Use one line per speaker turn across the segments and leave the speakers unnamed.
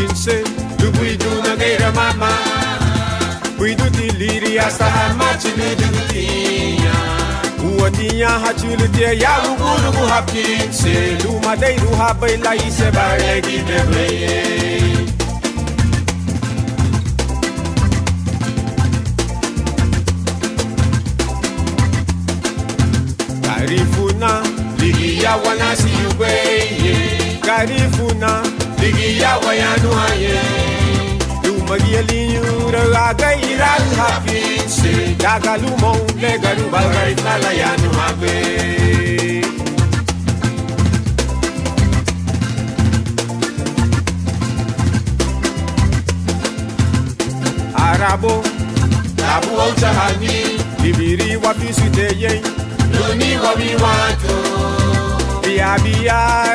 Hopkinse, Lubuidu Nageira Mama, Buidu Tiliri Asahama Chiludutia, Uatia Hachulutia Yabubu Hopkinse, Luma de Ruhabe Laise Baregi de Garifuna, Ligia Wanasi Ube, Garifuna, Ligia Wayanu Haye, Lumagialinhu, Raga Iran Hapinse, Dagalumon, Legaruba, Layanu Habe. Arabo, Labu Ochahani, Libiri Wapisute. Luni what we want to Bia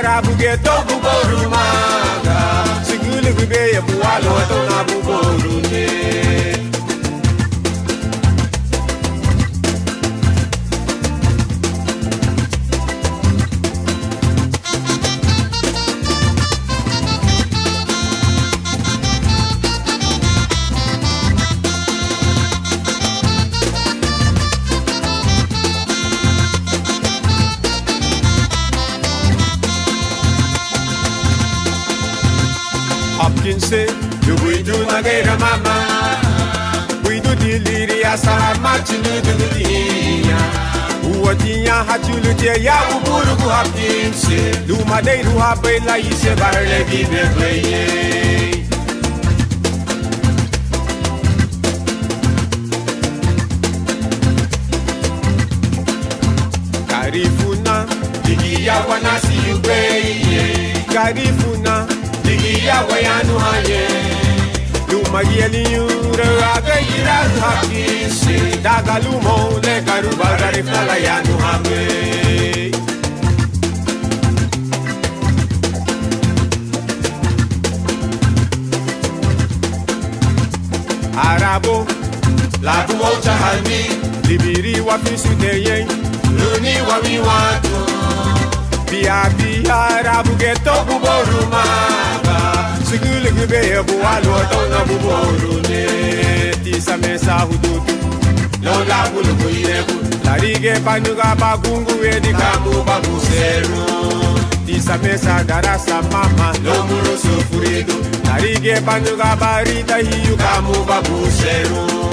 Rabu get Tobu Borumaga Sigulu Bibe Bualo Tonabu Borune Hopkinse, Lubuidu Nageira Mama, Buidu Diliri Asahama Chiludutia, Uatia Hachulutia Yabubu Hopkinse, Luma de Ruhabe Laise Baregi de Garifuna, Ligia Wanasi Ube, Garifuna, Ligia Wayanu Haye, Lumagialinhu, Raga Iran Hapkinse, Dagalumon, Legaruba, Layanu Habe. Arabo, Labu Ochahani, Libiri Wapisute, Luni Wami Watu. Bia Rabu get Tobu Borumaga, Sigulu Gibe Bualo Dona Buborune, Tisa Mesa Hudutu, Lola Bulubu, Larige Panuga Bagungu Edikamu Babuseru, Tisa Mesa Darasa Mama, Lomuro Sufuridu, Larige Panuga Barita Hiukamu Babuseru.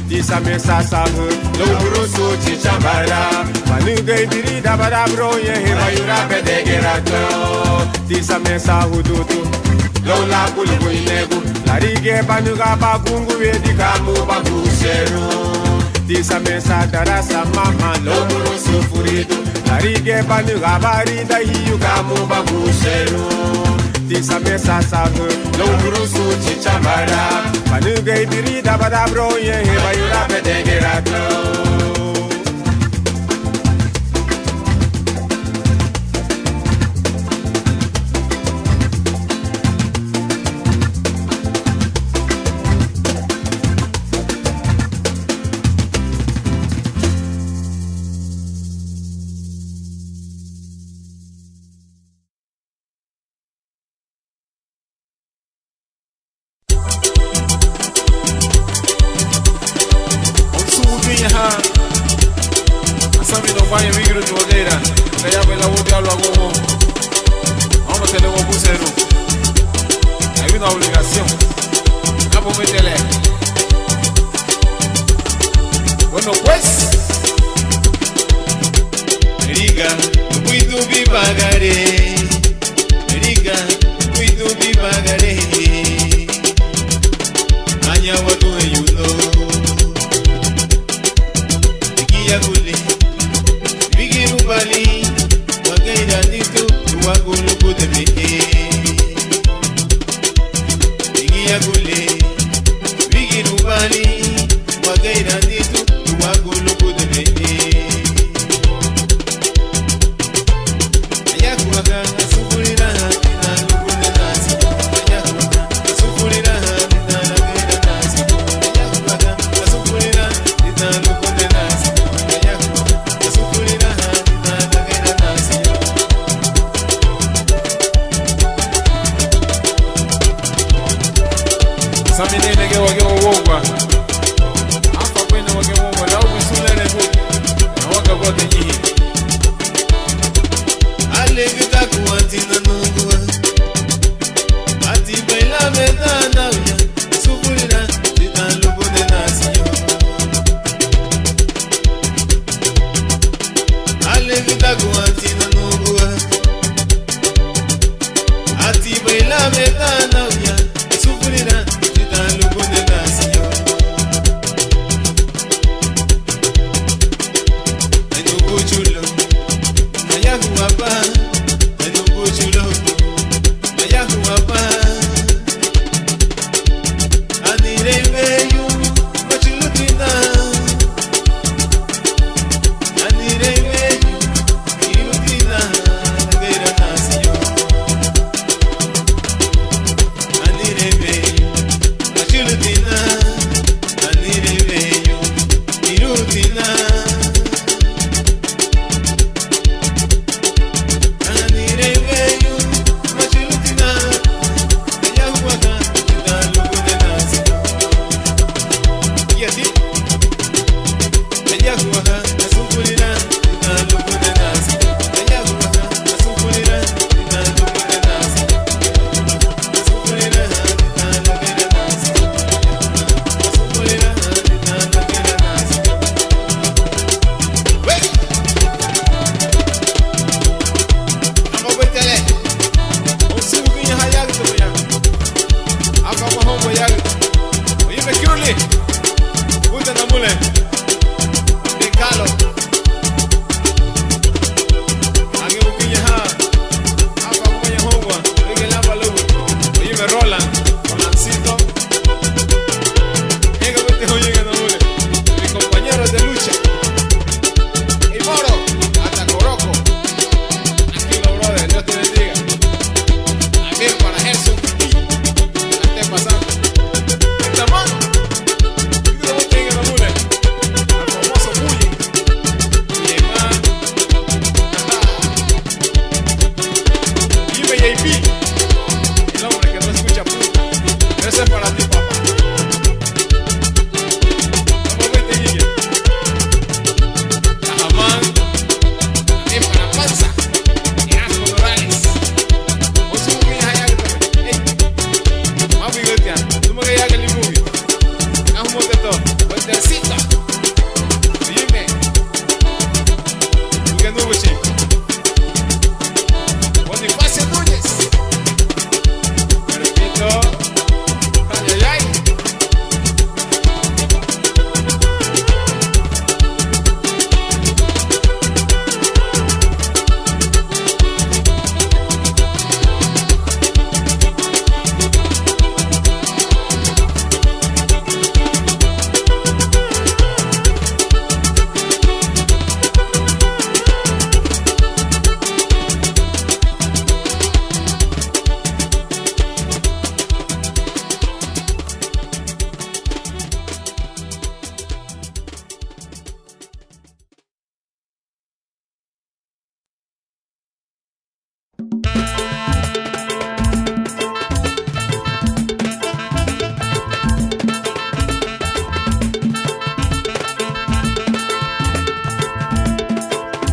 Tisa Mesa Sahu, Lomuro Suchi Chambara, Manuga Birida Barabro, Yehimayura Pedegerato, Tisa Mesa Hudutu, Lola Bulubu, Larige Panuga Bagungu Edikamu Babuseru, Tisa Mesa Darasa Mama, Lomuro Sufuridu, Larige Panuga Barida Hiukamu Babuseru. Tisa Mesa Sahu, Lomuro Suchi Chambara, Manuga Birida Barabro, Yehimayura Pedegerato.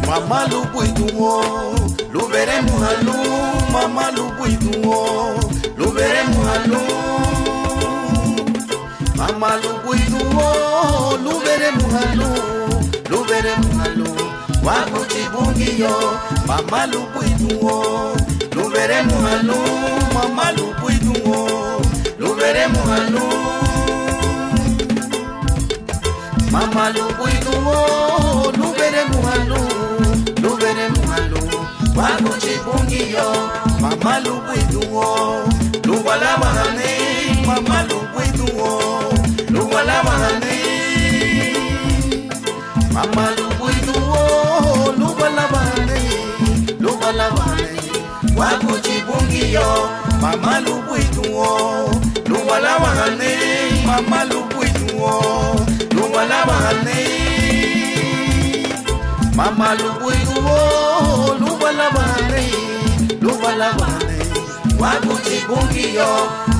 Mama lubuiduo, lo veremos a luz. Mama lubuiduo, lo veremos a luz. Mama lubuiduo, lo veremos a luz. Lo veremos a luz. Wago chibungillo, mama lubuiduo, lo veremos a luz. Mama lubuiduo, lo veremos a luz. Mama lubuiduo, lo veremos a luz. Lo veremos a luz. Wago chibungillo, mama lubuiduo, lo walabahane. Mama lubuiduo, lo walabahane. Mama lubuiduo, lo walabahane. Lo walabahane. Wago chibungillo, mama lubuiduo, lo walabahane. Mama lubuiduo, lo walabahane. Mama lubuiduo, lo walabahane. Lo walabahane. Wago chibungillo,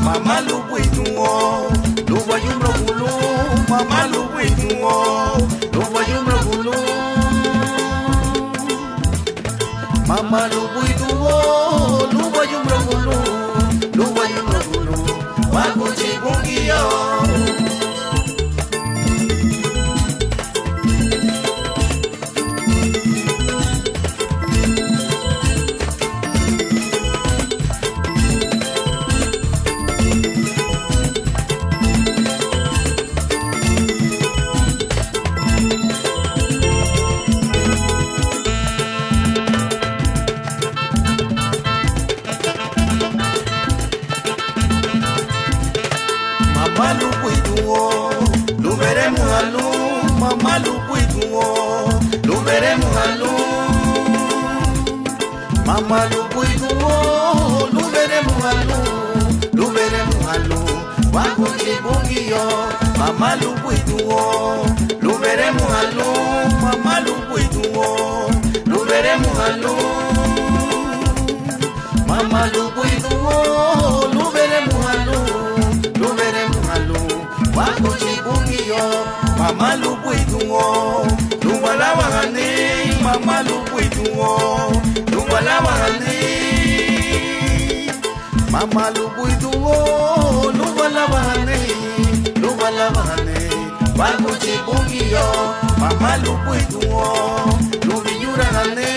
mama lubuiduo, lo wayumbro bulu. Mama lubuiduo, lo wayumbro bulu. Mama lubuiduo, lo wayumbro bulu. Lo wayumbro bulu. Wago chibungillo. Mama lubuiduo, lo veremos a luz. Mama lubuiduo, lo veremos a luz. Mama lubuiduo, lo veremos a luz. Lo veremos a luz. Wago chibungillo, mama lubuiduo, lo veremos a luz. Mama lubuiduo, lo veremos a luz. Mama lubuiduo, lo veremos a luz. Lo veremos a luz. Wago chibungillo, mama lubuiduo, mama lubuituo lubalabane mama lubuituo lubalabane wakuchibungio mama lubuituo lubinyurane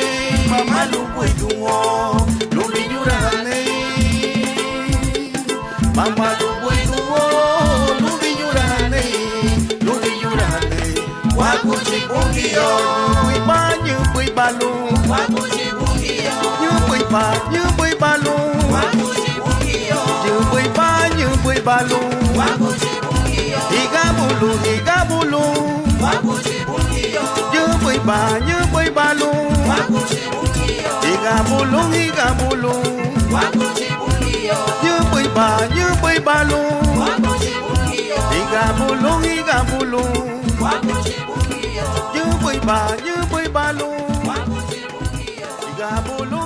mama lubuituo lubinyurane mama lubuituo lubinyurane wakuchibungio ibanyu buibalu wakuchibungio you buibalu wakuchibungio you buibalu wakuchibungio igabulu wakuchibungio you buibalu wakuchibungio igabulu wakuchibungio you buibalu wakuchibungio igabulu wakuchibungio you buibalu wakuchibungio igabulu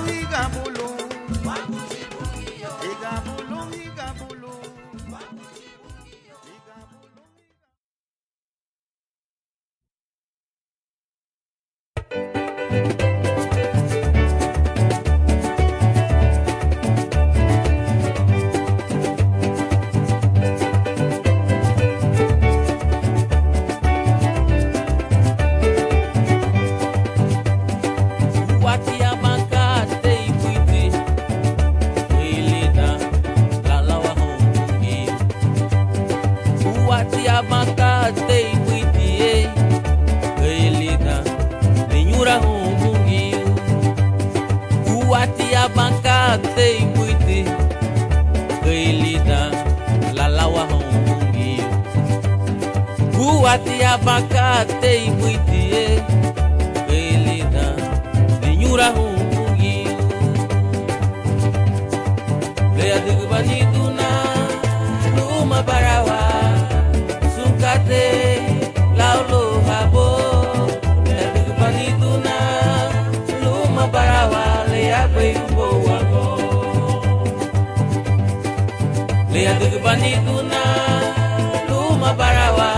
Kuati abacate e muitie Belida Ninyura hungi Lea de baniduna Luma barawa Sunkate Laulo habo Lea de baniduna Luma barawa Lea beumbo wako Lea de baniduna Luma barawa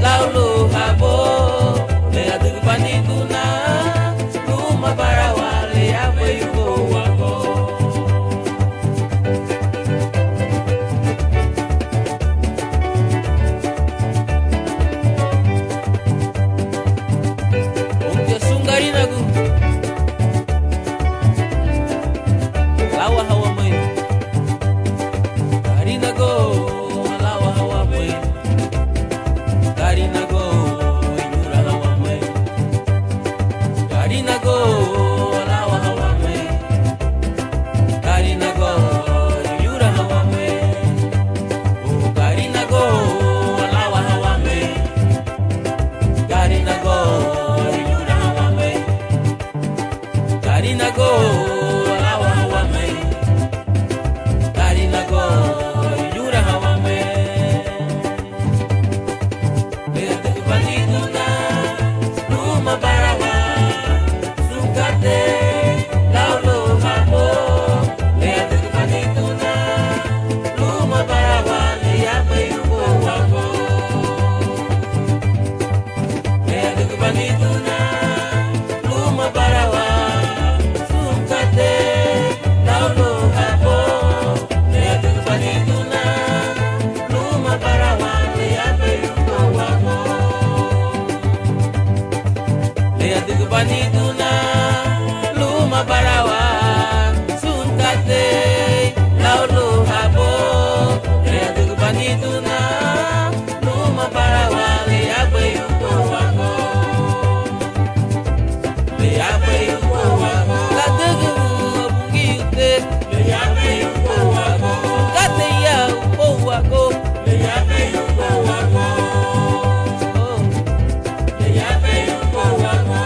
Laulo habo Lea de baniduna Luma barawa Lea beumbo wako Onkia sungari nagu Lawa hawa mai Karina go Lawa hawa mai Karina go, inyura hawa mai. Karina go, lawa hawa mai. Karina go, inyura hawa mai. Oh, Karina go, lawa hawa mai. Karina go, inyura hawa mai. Karina go, lawa hawa mai. Karina go, inyura hawa mai. Barawa, Sukate, Laulo habo, Lea de baniduna, Luma barawa, Lea beumbo wako. Lea de baniduna, Luma barawa, Sukate, Laulo habo, Lea de baniduna, Luma barawa, Lea beumbo wako. Lea de baniduna Luma barawa Sunkate Laulo habo Lea de baniduna Luma barawa Lea beumbo wako Lea beumbo wako La degu bungi ute Lea beumbo wako Sunkate ya umbo wako Lea beumbo wako Lea beumbo wako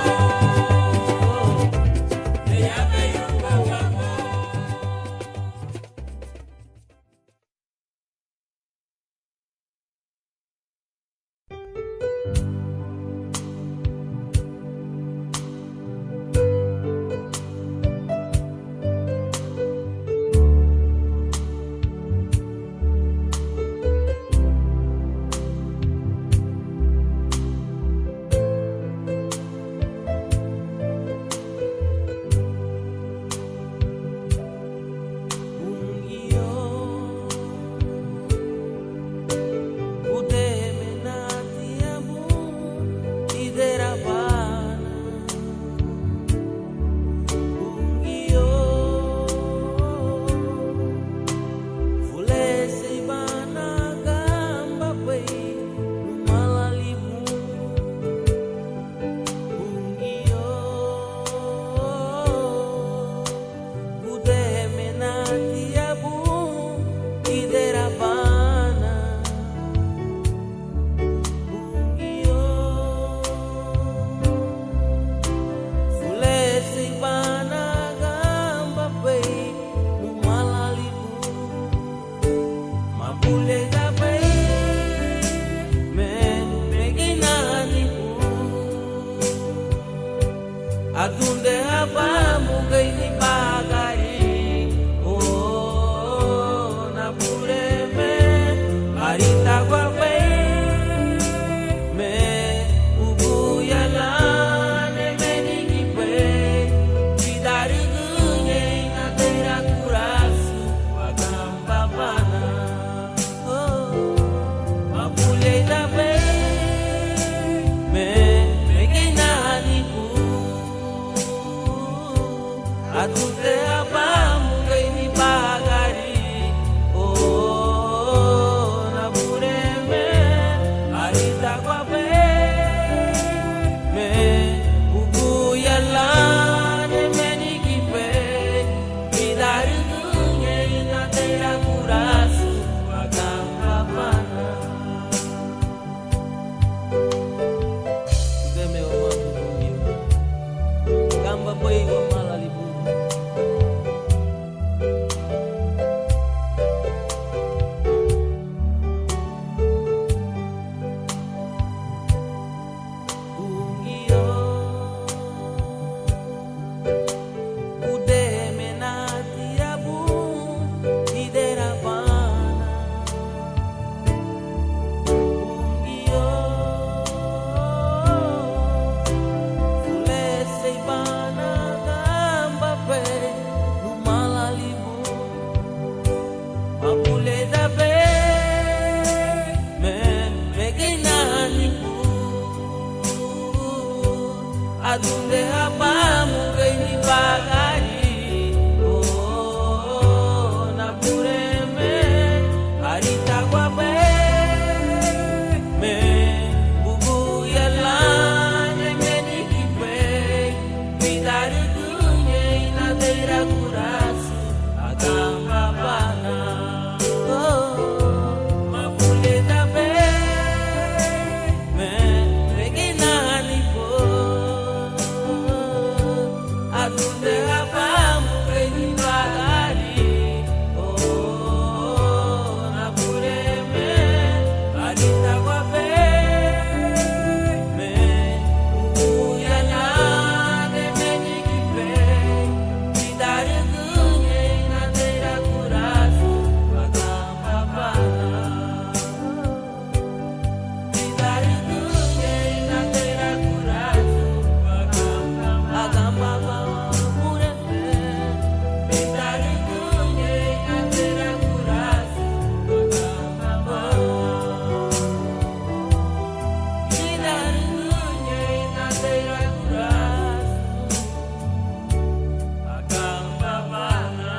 adunde apamu geni bagari oh na pureme harita guape me bubu yalla ne meni kipe vidar dunye na deira kuras agam babana oh ma puleta be me regina lipo adunde apamu geni bagari oh na pureme harita guape me bubu yalla ne meni kipe vidar dunye na deira kuras agam babana vidar dunye na deira kuras agam babana pureme vidar dunye na deira kuras agam babana vidar dunye na deira kuras agam babana.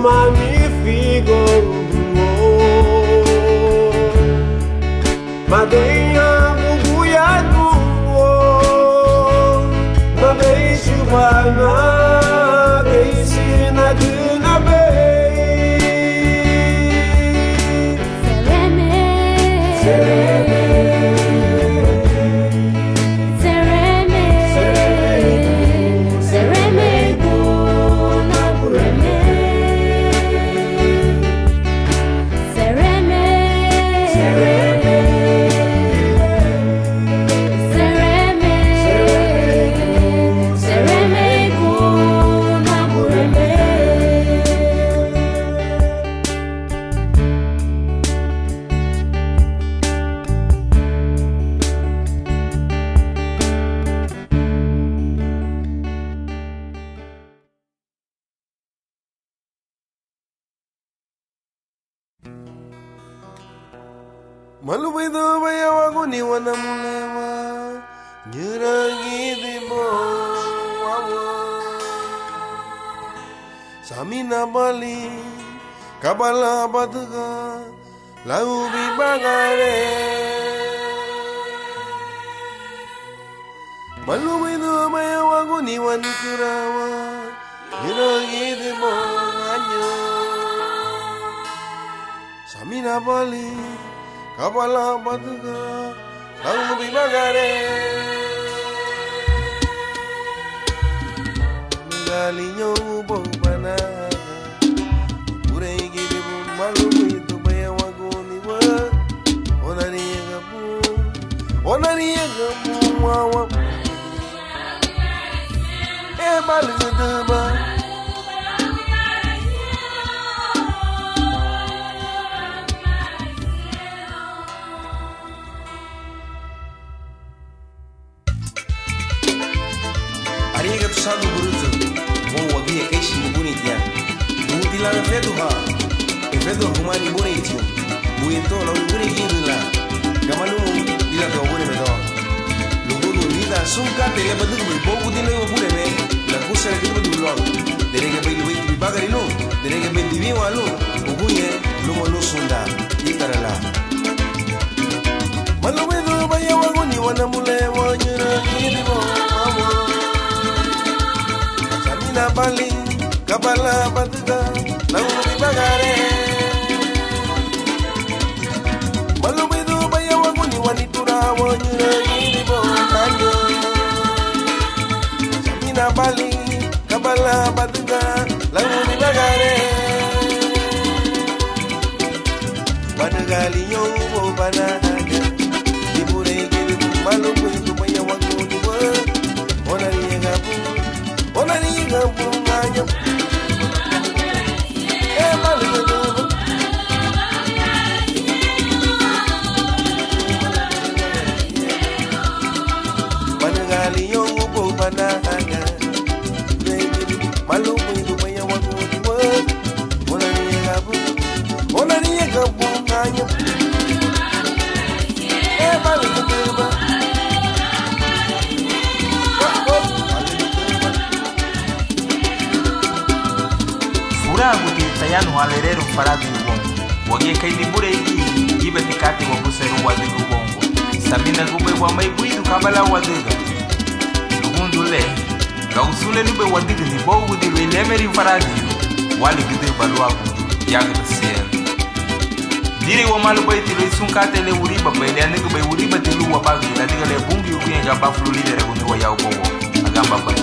magnifico. Madeia bubuiado, mabei chuvana, que ensina de na bei. Sereme, sereme, sereme, sereme, guna bureme. Sereme, sereme.
Malubai do bayawa ko ni wana mulewa Nyerangi di bawa Samina bali Kabala batuga Lau bibagare Malubai do bayawa ko ni wana kurawa Nyerangi di bawa Samina bali Kabala batuga Lau bibagare Galinho bo banaga Urei gidi bu malu itu baya wagoni wa Onari gabu wawa balu gedeba Ariga tu sabe buruto Mo wagia keishi ni bunitia Butila na fedu ha E fedu humani bunitiu Buito na ubuni girila Gamalumu ila ka ubuni medo Lugudu nida sumka tele badugu Bogu dile ubuni me La kusa na kitu badugu luang Derege bayi luwe tibi bagari lu Derege bayi tibi walu Ugunye lumo lu sunda Ikarala Malumedu baya waguni wana mule wanyura Gini mo na bali kabala batuga lau bibagare malubidu baya waguni wanitura wanyura giribo kanyo samina bali kabala batuga lau bibagare banagali yobo banaga dibure giribo malubidu baya waguni wa onari gabu Onani gabu malu Managali yo bo banaga Malu itu baya wagu diwa Onani gabu nganya malu gabu
Kuti tayanu alerero faradu ubongo Wagie kaili bure iki Ibe tikati wabuseru wadigu ubongo Sabina gube wa maibuidu kabala wadiga Lugundu le Gausule nube wadiga ni bogu di welemeri faradu Wali gide baluaku Yaga basiel Diri wa malu baiti lo isunkate le uriba Baile aniga bai uriba tilu wa bagi Ladiga le bungi ukuyenga baflu lidere guni wa yao bogo Agamba bai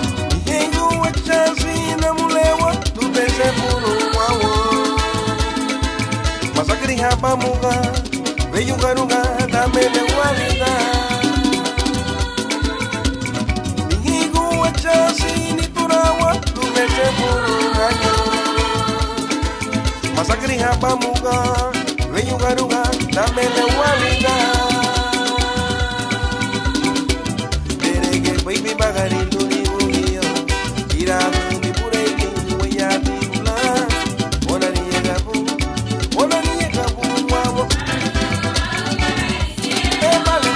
Yengu wachasi na mulewa Tupese puru wawo Masakri hapa muga Veyugaruga Damele walida Yengu wachasi ni turawa Tupese puru wawo Masakri hapa muga Veyugaruga Damele walida Derege baby bagari luni uniyo Irago mi pure que voy a vibrar Onani gabu wawo malu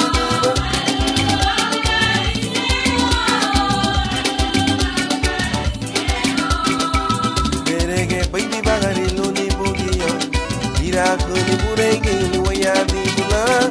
Derege baby bagari luni uniyo Irago mi pure que voy a vibrar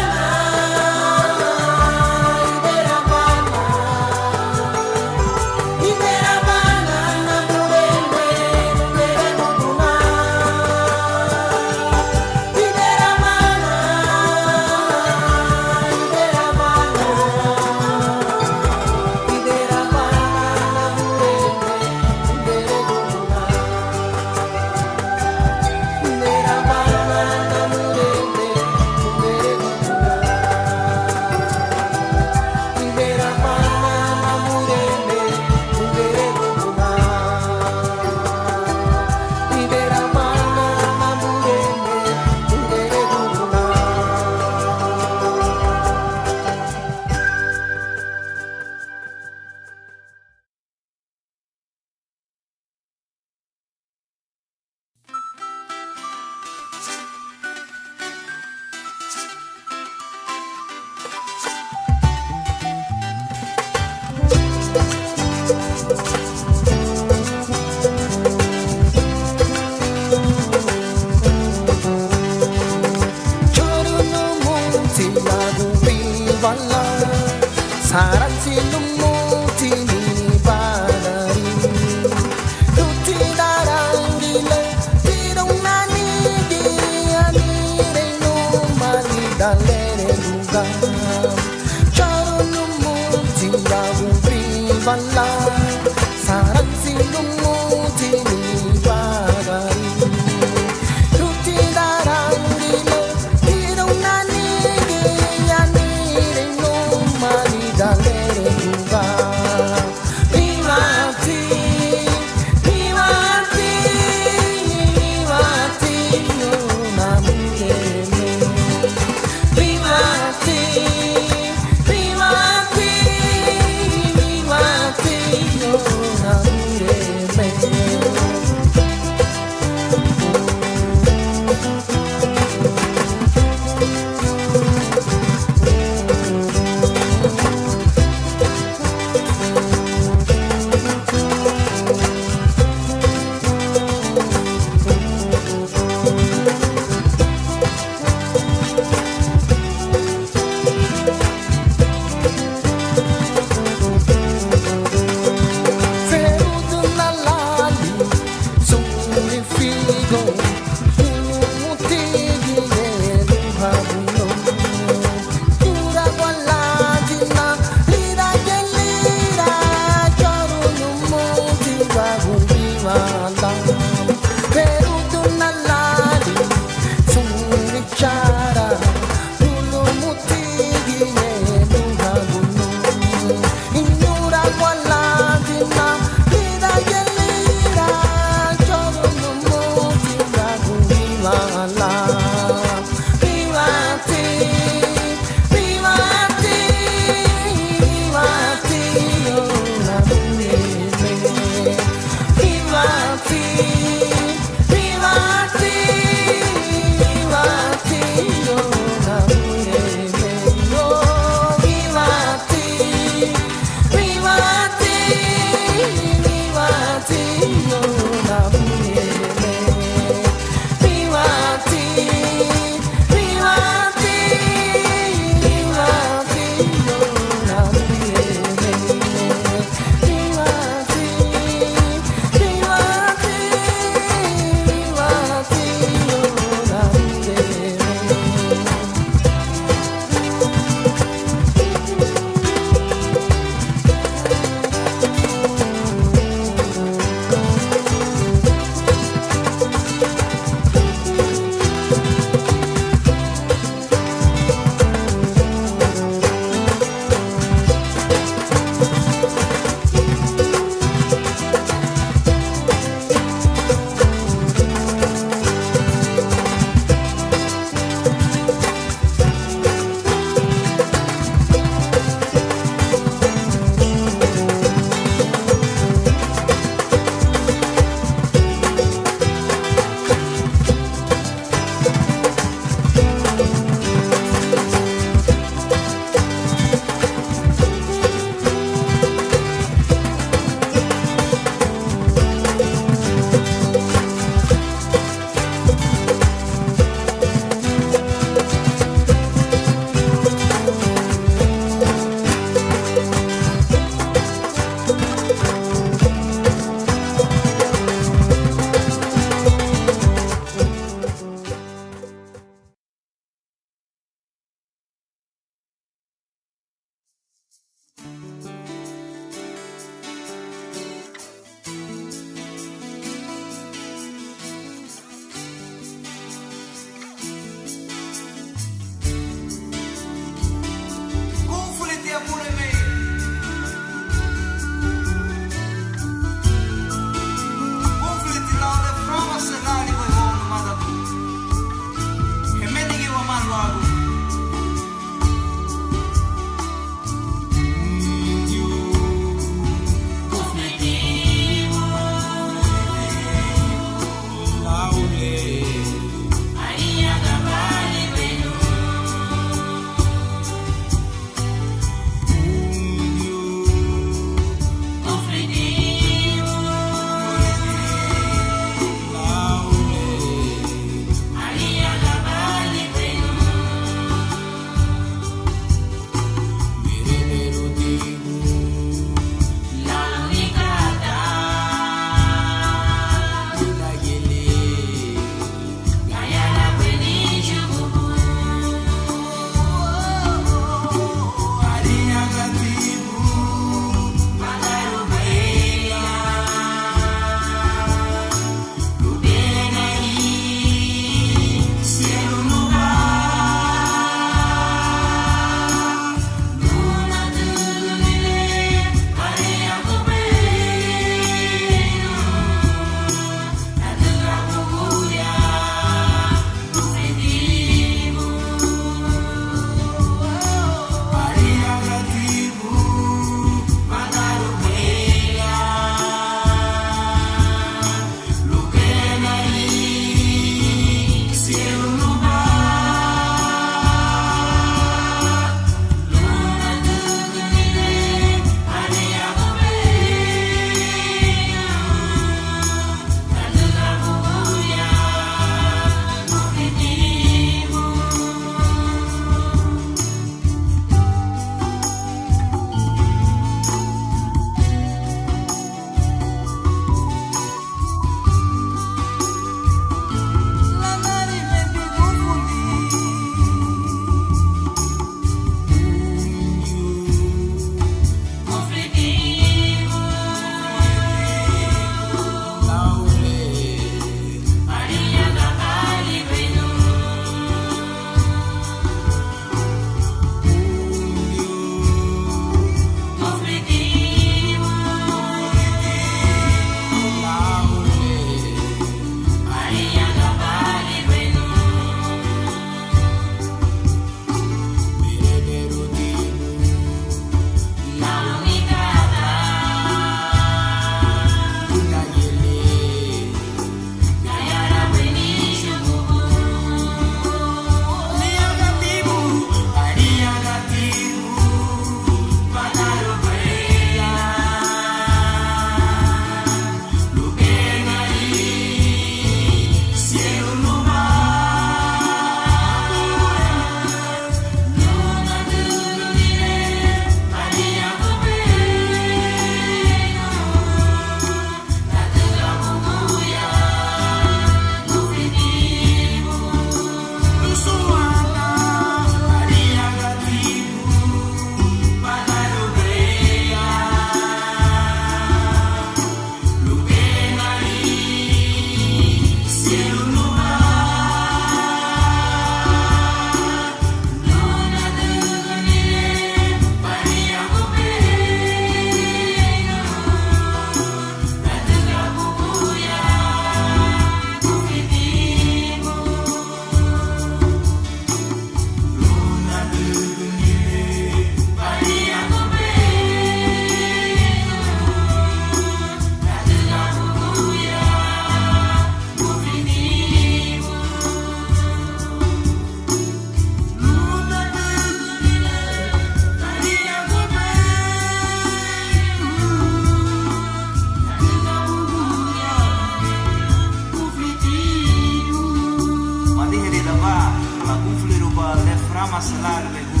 más largo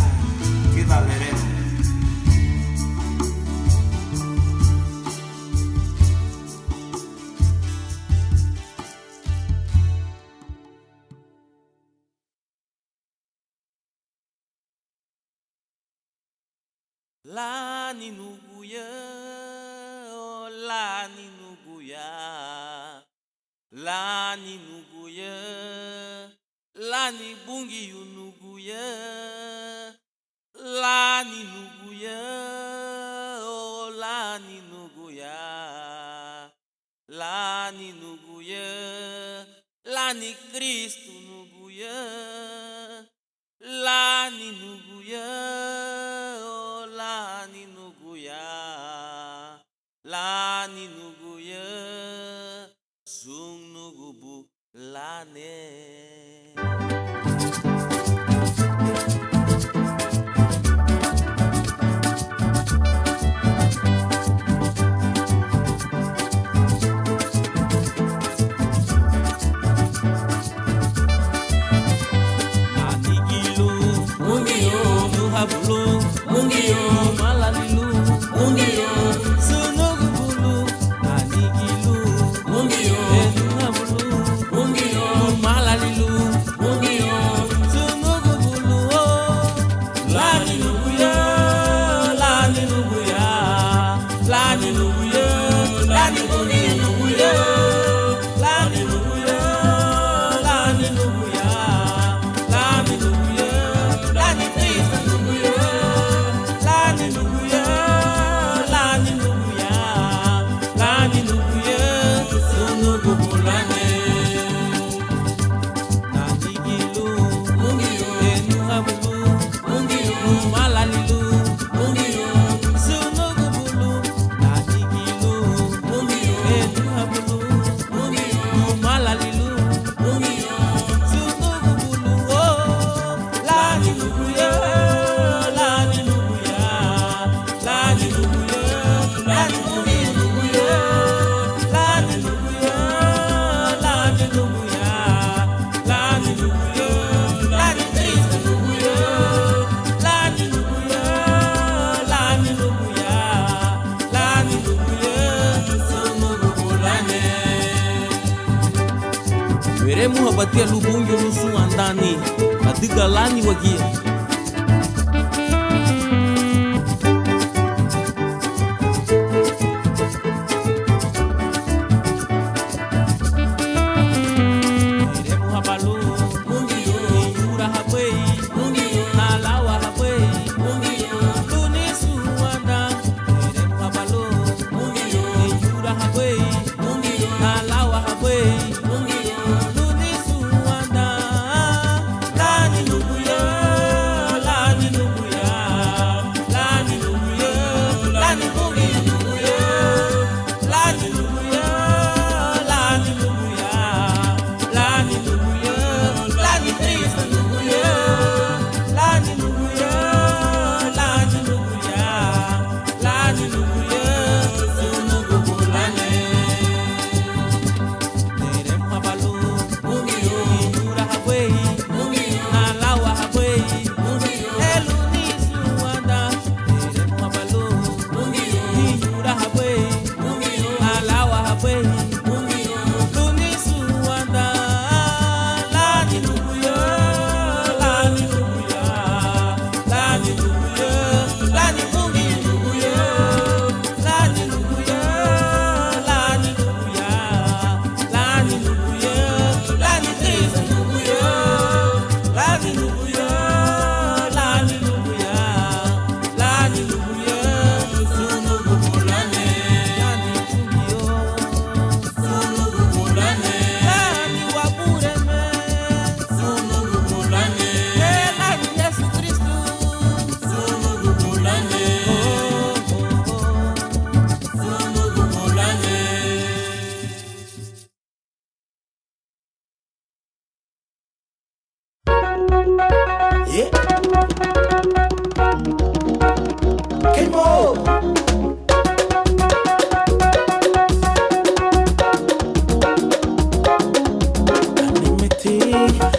que valeremos.
Lani nuguya, oh lani nuguya, lani nuguya, lani bungi nuguya, lani nuguya, oh lani nuguya, lani nuguya, lani Cristo nuguya, lani nuguya. Lani nuguya, sung nugubu lane. Lani gilu, mungiyo, nuhabulu, mungiyo, malalilu, mungiyo. Veremos a bater lubungo no sul andani, a diga lani wagia.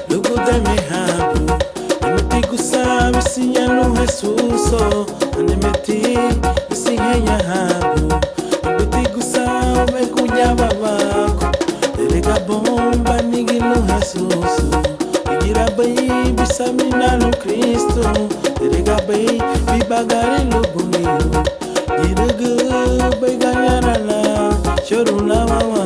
Lugu de me habu, me tigo sa Jesuso anemeti isihenya habu ibiti gusa umekunya babako Terega bomba nigilo Jesuso igira bai bisamina no Cristo Terega bai bibagare lo bonito Direga bai ganyana la chorula mama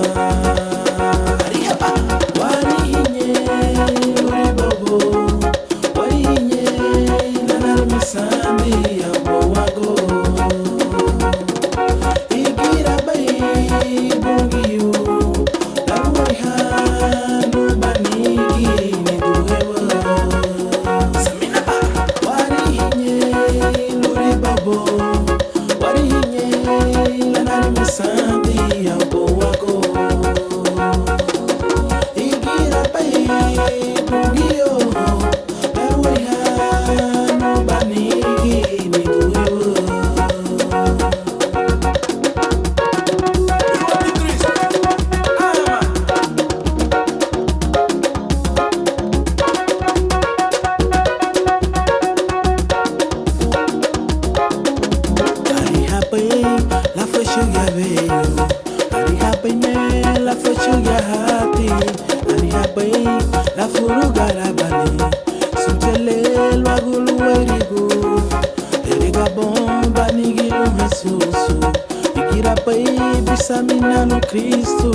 Bisamina no Cristo,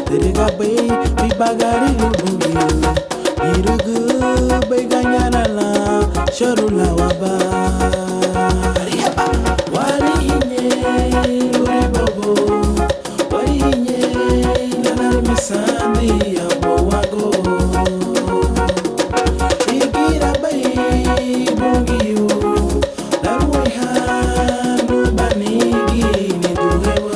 terega bem, bibagari no bungio, irugu bem ganhar lá, choro lá waba. Warinhe, uri bobo, warinhe, lana misani aboago. Igira bem bungio, laruiha no banigi ni duewa.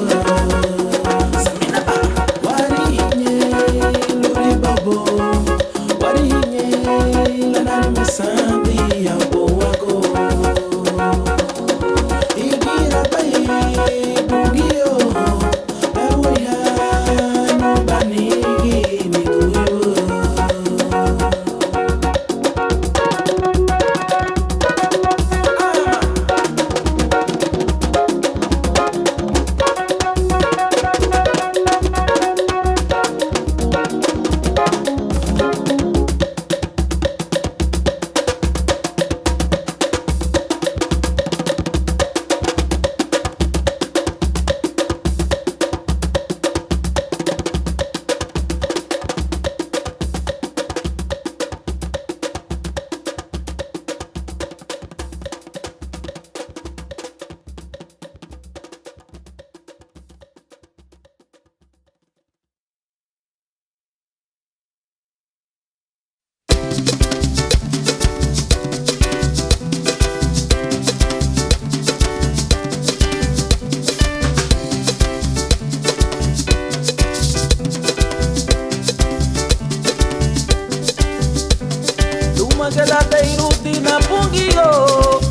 Geladeiro na pungio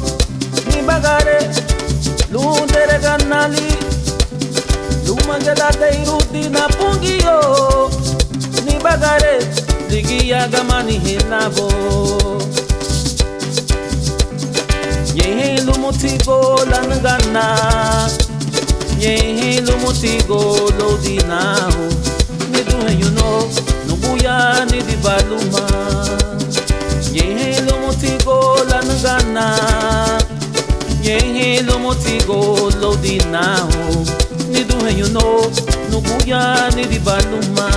ni bagare lundere ganali Luma geladeiro na pungio ni bagare digia gamani hinabo Yehe lumutigo langana Yehe lumutigo lodinao Ni duhe you know Nubuya ni di baluma Yehe lumutigo langana Yehe lumutigo lodinao Ni duhe you know Nubuya ni di baluma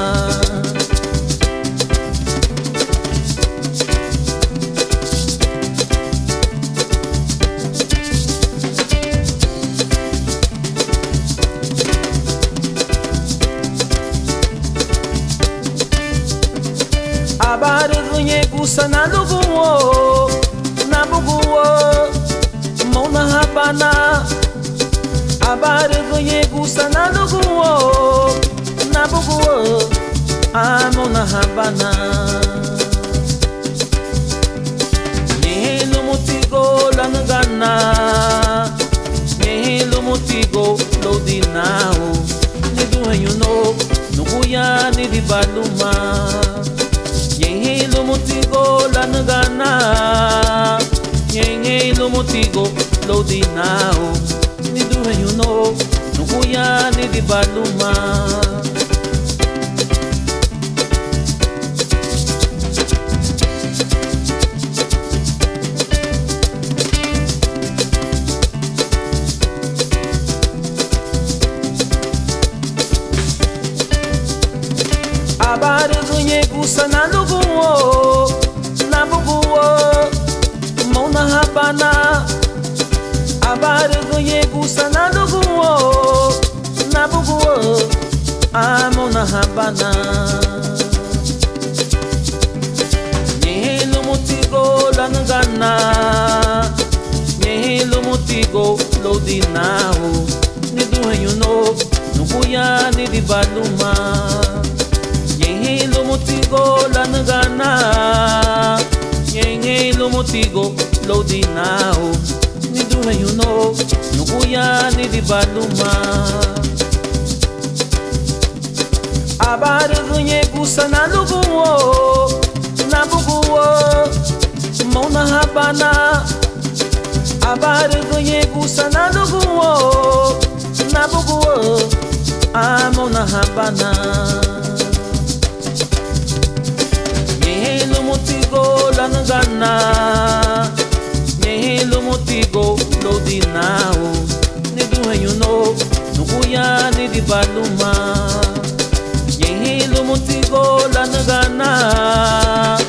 Abari gunye gusa na luguwo na buguwo mona habana Abari gunye gusa na luguwo na buguwo mona habana Yehe lumutigo lanagana Yehe lumutigo lodinao Ni duhe you know Nubuya ni di baluma Yehe lumutigo lanagana Yehe lumutigo
motigo lo di nao ni duhe you know no kuya ni di baluma abaru gunye kusana luguwo na buguwo mona habana abaru gunye kusana luguwo na buguwo amona habana nyehelo mutigo lanugana nyehelo mutigo lodinao ni duhe you know nukuya ni di baluma Nyehelo motigo lanugana Nyehelo motigo lodinao ni duhe you know nukuya ni di baluma abaru gunye kusana luguwo na buguwo mona habana abaru gunye kusana luguwo na buguwo amona habana Nyehelo motigo lanugana Nyehelo motigo lodinao ni duhe you know nukuya ni di baluma Nyehelo motigo lanugana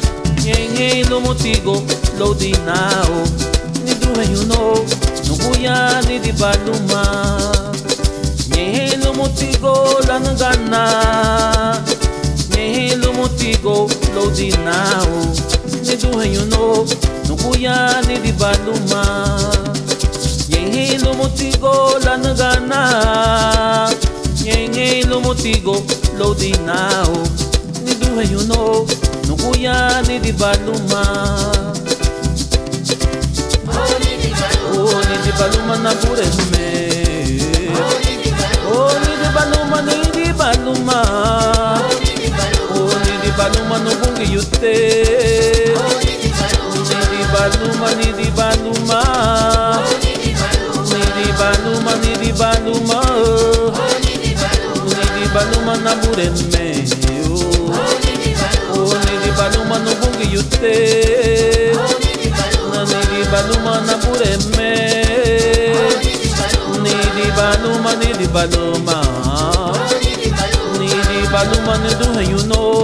Nyehelo motigo lodinao ni duhe you know nukuya ni di baluma Nyehelo motigo lanugana Nyehelo motigo lodinao ni duhe you know nukuya ni di baluma Nyehelo motigo lanugana Nyehelo motigo lodinao ni duhe you know nukuya ni di baluma Oh ni di baluma na bureme Oh ni di baluma ni di baluma Oh ni di baluma no bungi yute Ni di baluma ni di baluma Ni di baluma ni di baluma Ni di baluma na bureme Oh ni di baluma no bungi yute Ni di baluma na bureme Ni di baluma ni di baluma Ni di baluma ni duhe you know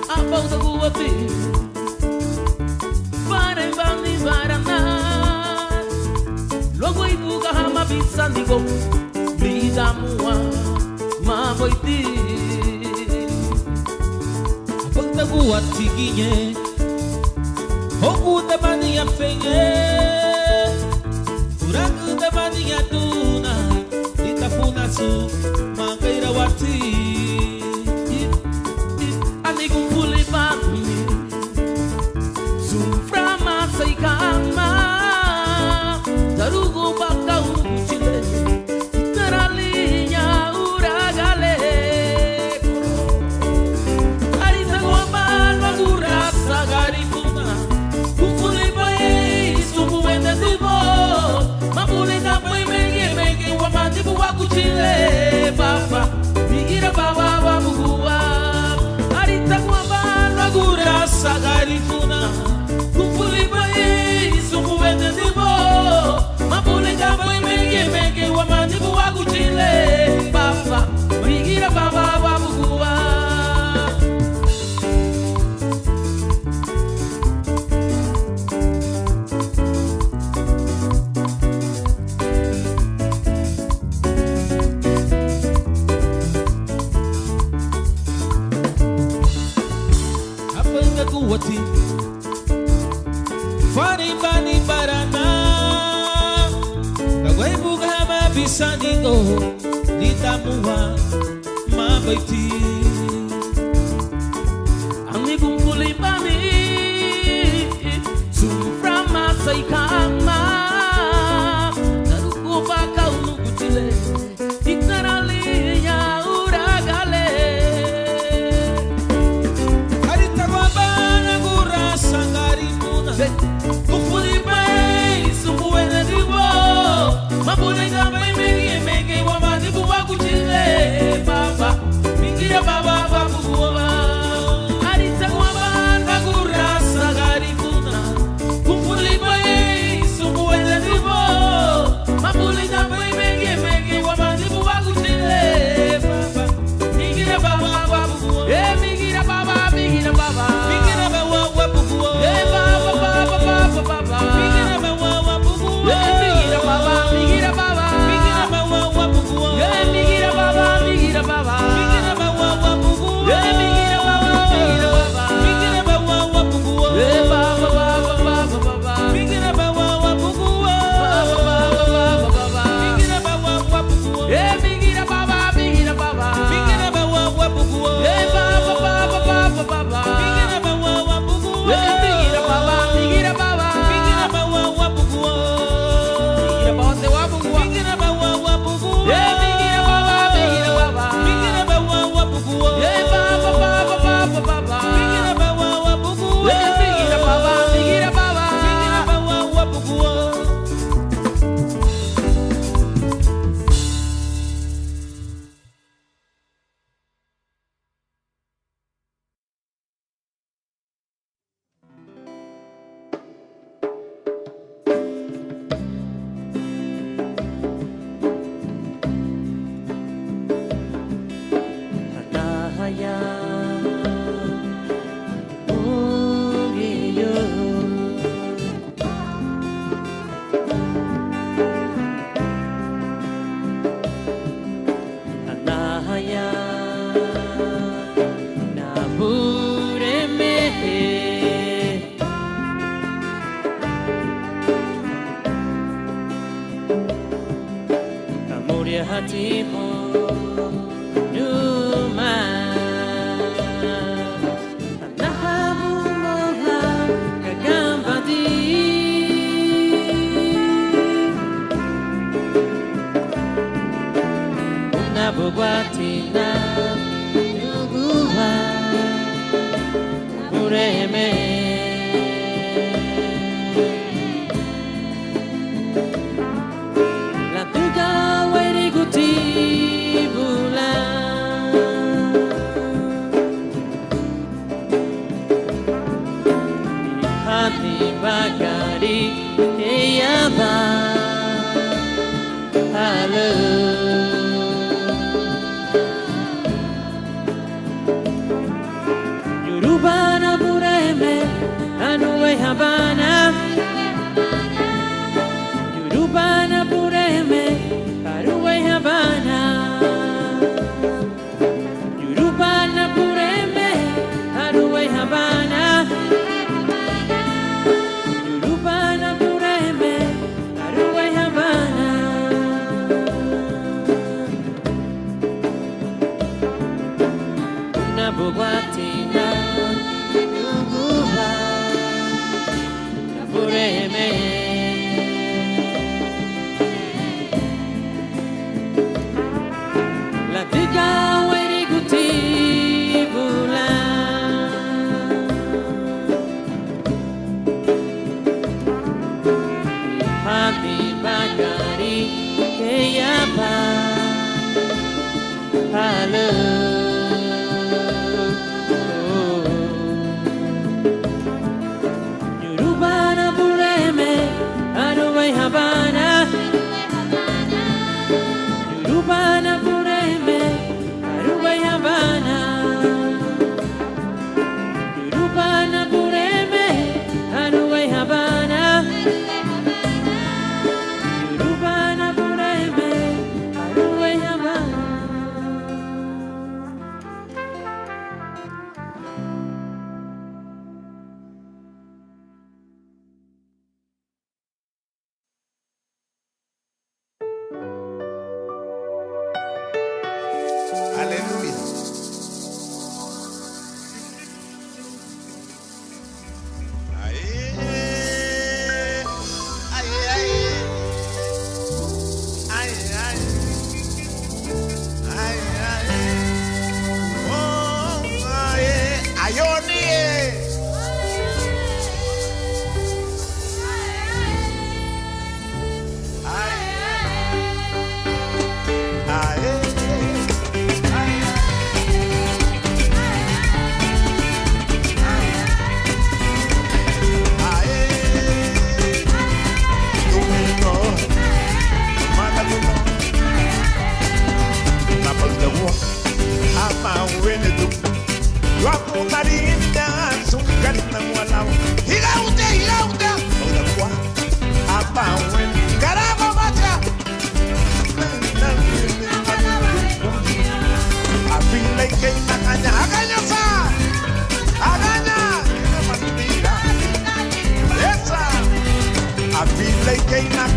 Abang da guwati Bare bani barana Logo ibuga hama bisa nigo Vida mua ma boiti Abang da guwati ginye Hoku da bani ya fenye Uraku da bani ya tuna Ditafuna su Makaira wati Anigung puli bami Sumframa sa ikama Darugo baka uchile Naralinya uragale Arita guaman magurasa garipuna Kumpuli bayi sumbu wende dibo Mabule kapay mege wamatibu wakuchile Papa, migira baba wabugua Gura sagarifuna kumpuli bayi sumu wende dibo mapule gaboy mege wamanibu wakuchile papa migira baba wabugua Wati Fani bani barana Kagway buga ma bisanigo Dita Samua Mabaiti Ami kumpuli bami Sumframa saikama Naruko baka unukutile Itarali ya uragale Harita wabana gura sangari muna Kumpuli bai sumbuene diwo Mabune gambai mege wamani buwa kuchile Baba mingira baba babu buwa Harita wabana gura sangari muna Kumpuli bai sumbuene diwo Mabune gambai mege wamani buwa kuchile Baba mingira baba babu buwa mingira baba mingira baba babu buwa baba baba mingira baba babu buwa mingira baba mingira baba mingira baba babu buwa mingira baba mingira baba mingira baba babu buwa mingira baba mingira baba mingira baba babu buwa baba baba mingira baba babu buwa baba mingira baba babu buwa mingira baba mingira baba mingira baba babu buwa baba baba mingira baba babu buwa mingira baba mingira baba mingira baba babu buwa mingira baba te wabu buwa mingira baba babu buwa mingira baba mingira baba mingira baba babu buwa baba mingira baba babu buwa mingira baba mingira baba babu buwa Hatahaya Ugiyo Hatahaya Nabureme Kamuria hatimu Numa Nahamu moha Kagambadi Unabugwatina Nuguwa Ureme La tuga wairi gutibula Hati bagari eyaba Halo Yorubana bureme Anuwe habana Yorubana bureme Anuwe habana Yorubana bureme Anuwe habana Yorubana bureme Anuwe habana Nabugwatina Nuguwa Bureme La tiga weri gutibula Hati bagari keyapa Halo Yorubana bureme Anuwai habana Yorubana bureme Anuwai habana Yorubana bureme Anuwai habana Yorubana bureme Anuwai habana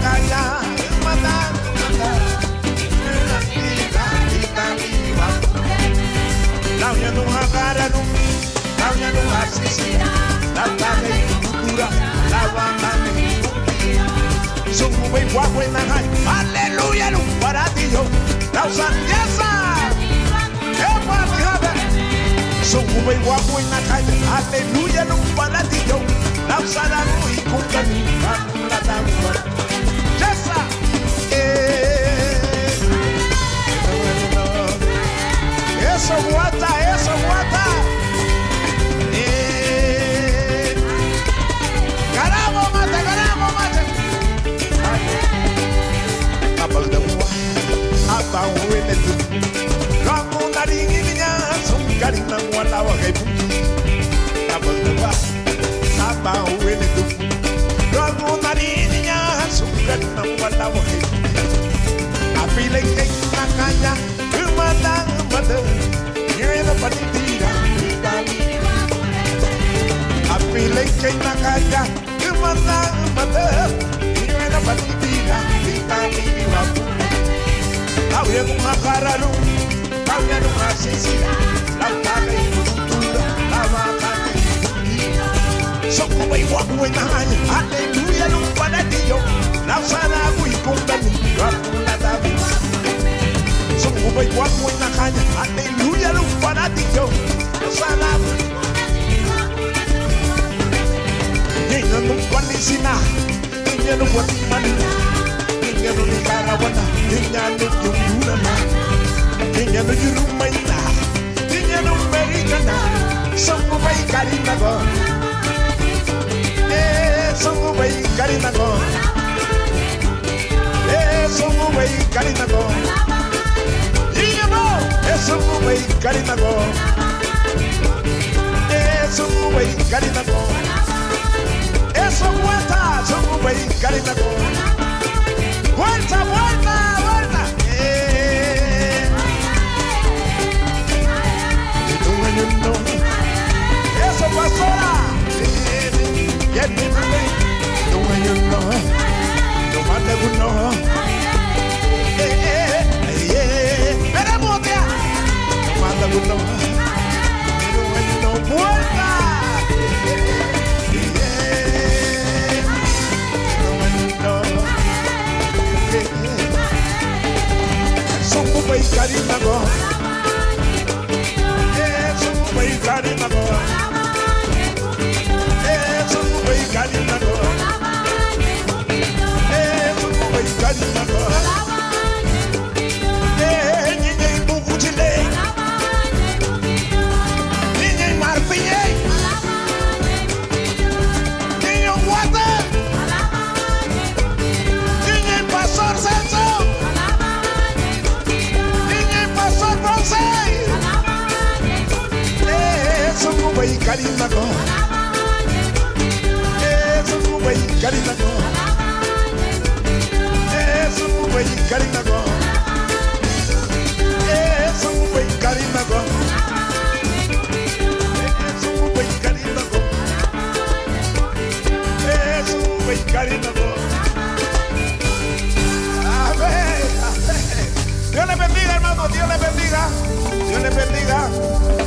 nakaya mata Launya nung hagara nung Launya nung asisi Lautane kultura Lawangane Sungguh buahwe nangai Haleluya nung paradiyo Lausan yasa Epa mihaba Sungguh buahwe nangai Haleluya nung paradiyo Lausan aku ikutkan Kanulatawa Yasa Eso guata Caramo mate Abang demua Abang wene tu Kamu naringi niya Sungkari nang walawa kay puti Abang demua Abang wene tu Kamu naringi niya Sungkari nang walawa kay puti Apilay kay nakanya Umatang You're the panitira Apilay kay nakaya Umana You're the panitira Vitalira Lauya nung makararo Lauya nung asisira Lautagay kultura Lawakagay Sokuway wakuway nahanya Haleluya nung panadiyo Lausana ako'y kundani Rakulatabi Sungguh wakuway na kanya Haleluya lupa natin yun Salam Hindi nung panisina Hindi nung watimani Hindi nung ikarawana Hindi nung yung yunana Hindi nung yung rumay na Hindi nung merika na Sungguh karin ako Sungguh karin ako Sungguh karin ako Eso muy carinago Eso muy carinago Eso vuelta, eso muy carinago Vuelta, vuelta, vuelta No, eso pasora Ya ni me no, no manda uno Veremos ya Manda uno No vuelva Somos muy carinago Somos muy carinago Somos muy carinago Somos muy carinago Carinago, eso muy carinago, eso muy carinago, eso muy carinago, eso muy carinago, eso muy carinago. Amén, amén. Dios le bendiga, hermano, Dios le bendiga, Dios le bendiga.